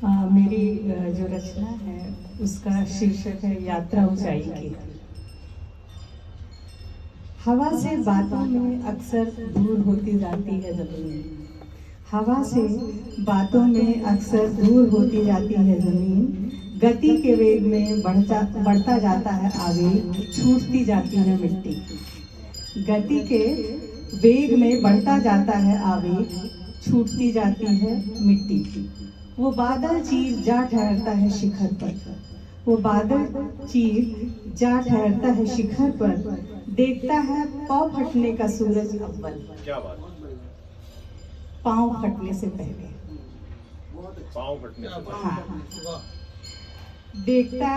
मेरी जो रचना है उसका शीर्षक है यात्रा ऊंचाई की। हवा से बातों में अक्सर दूर होती जाती है ज़मीन। हवा से बातों में अक्सर दूर होती जाती है ज़मीन। गति के वेग में बढ़ता जाता है आवेग, छूटती जाती है मिट्टी। गति के वेग में बढ़ता जाता है आवेग, छूटती जाती है मिट्टी। वो बादल चीर जा ठहरता है शिखर पर। वो बादल चीर जा ठहरता है शिखर पर। देखता है पाँव फटने का सूरज अव्वल। क्या बात। पाँव फटने से पहले। पाँव फटने से पहले। हाँ। देखता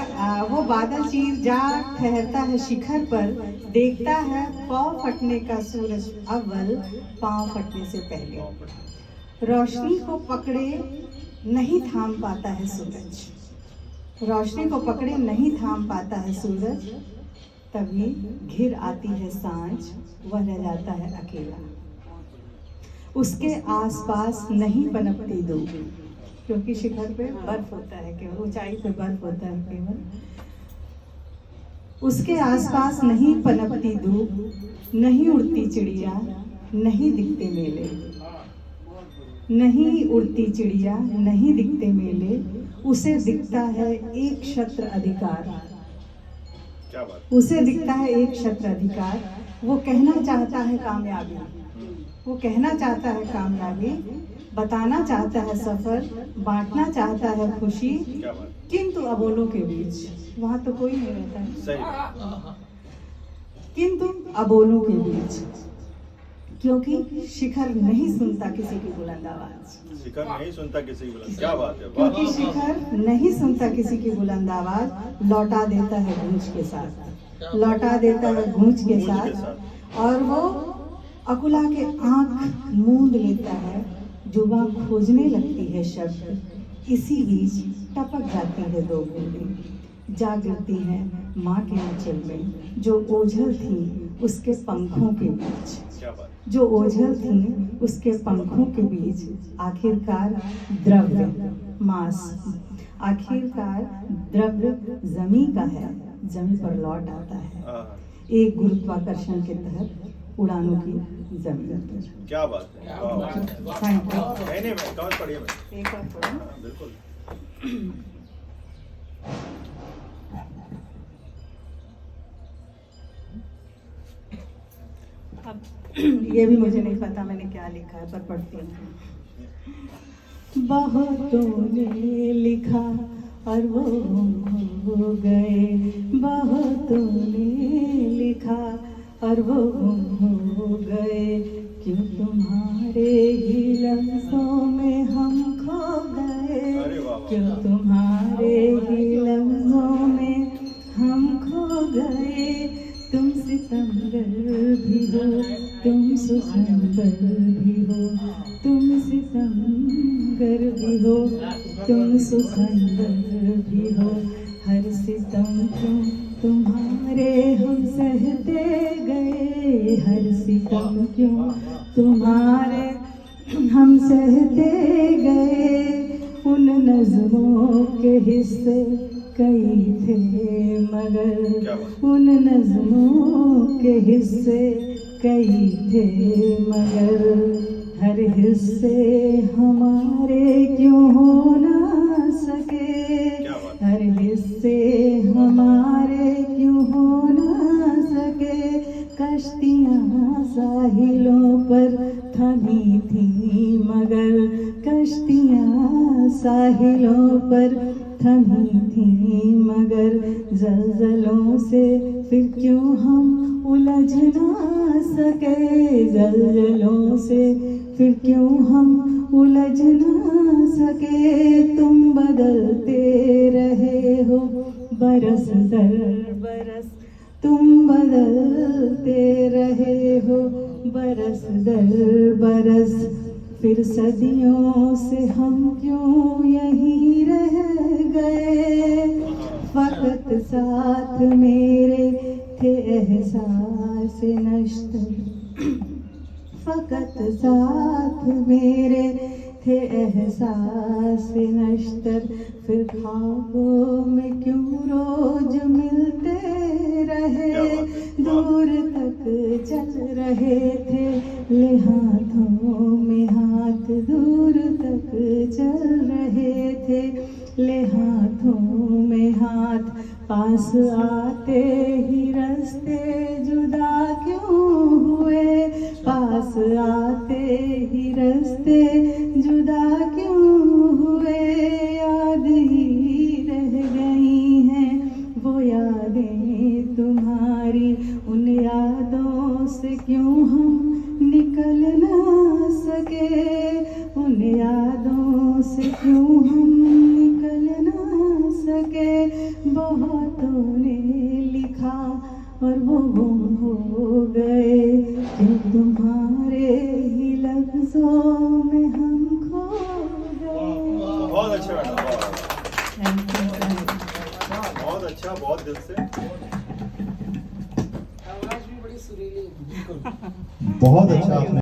वो बादल चीर जा ठहरता है शिखर पर। देखता है पाँव फटने का सूरज अव्वल, पाँव फटने से पहले। रोशनी को पकड़े नहीं थाम पाता है सूरज। रोशनी को पकड़े नहीं थाम पाता है सूरज। तभी घिर आती है सांझ, वह रह जाता है अकेला। उसके आसपास नहीं पनपती धूप, क्योंकि शिखर पे बर्फ होता है, केवल ऊंचाई पे बर्फ होता है केवल। उसके आसपास नहीं पनपती धूप, नहीं उड़ती चिड़िया, नहीं दिखते मेले। नहीं उड़ती चिड़िया, नहीं दिखते मेले। उसे दिखता है एक छत्र अधिकार। उसे दिखता है एक छत्र अधिकार। वो कहना चाहता है कामयाबी। वो कहना चाहता है कामयाबी। बताना चाहता है सफर। बांटना चाहता है खुशी। किंतु अबोलों के बीच वहां तो कोई नहीं रहता है। सही। किंतु अबोलों के बीच, क्योंकि शिखर नहीं सुनता किसी की बुलंद आवाज। शिखर नहीं सुनता किसी की बुलंद। क्या बात है। क्योंकि शिखर नहीं सुनता किसी की बुलंद आवाज। लौटा देता है गूंज के साथ। लौटा देता है गूंज के साथ। और वो अकुला के आंख मूंद लेता है। जुबान खोजने लगती है शब्द। इसी बीच टपक जाती है दो बूंदें। जा गिरती है माँ के आंचल में, जो ओझल थी उसके पंखों के बीच। जो ओझल थी उसके पंखों के बीच। आखिरकार द्रव्य मास, आखिरकार द्रव्य जमी का है, जमी पर लौट आता है, एक गुरुत्वाकर्षण के तहत उड़ानों की जमीन पर। क्या बात है। Thank you. नहीं कौन पढ़िए मैं एक और पढ़ो। बिल्कुल। अब ये भी मुझे नहीं पता मैंने क्या लिखा है, पर पढ़ती हूँ। बहुतों ने लिखा और वो हो गए। बहुतों ने लिखा और वो हो गए। क्यों तुम्हारे ही लफ्जों में हम खो गए। क्यों तुम्हारे ही लफ्जों में हम खो गए। तुम सितमगर भी हो, तुम सुखमगर भी हो। तुम सितमगर भी हो, तुम सुखमगर भी हो। हर सितम क्यों तुम्हारे हम सहते गए। हर सितम क्यों तुम्हारे हम सहते गए। उन नज़्मों के हिस्से कई थे मगर। उन नज़्मों के हिस्से कई थे मगर। हर हिस्से हमारे क्यों हो ना सके। हर हिस्से हमारे क्यों हो ना सके। कश्तियाँ साहिलों पर थमी थी मगर। कश्तियाँ साहिलों पर थमी थी मगर। ज़लज़लों से फिर क्यों हम उलझ ना सके। ज़लज़लों से फिर क्यों हम उलझ ना सके। तुम बदलते रहे हो बरस दर बरस। तुम बदलते रहे हो बरस दर बरस। फिर सदियों से हम क्यों यहीं रह गए। फकत साथ मेरे थे एहसास नश्तर। फकत साथ मेरे थे एहसास नश्तर, फिर ख्वाबों में क्यों रोज मिलते रहे, दूर तक चल रहे थे ले हाथों में हाथ, दूर तक चल रहे थे ले हाथों में हाथ, पास आते ही रास्ते जुदा क्यों हुए, पास आते ही रास्ते जुदा क्यों हुए, याद ही रह गई हैं वो यादें तुम्हारी, उन यादों से क्यों हम निकल ना सके, उन यादों से क्यों हम निकल ना सके, बहुतों ने लिखा और वो गुम हो गए, कि तुम्हारे ही लफ्जों में हम खो गए। बहुत अच्छा मैडम, Thank you. बहुत अच्छा, बहुत दिल से। आवाज भी बड़ी सुरीली है। बहुत अच्छा आपने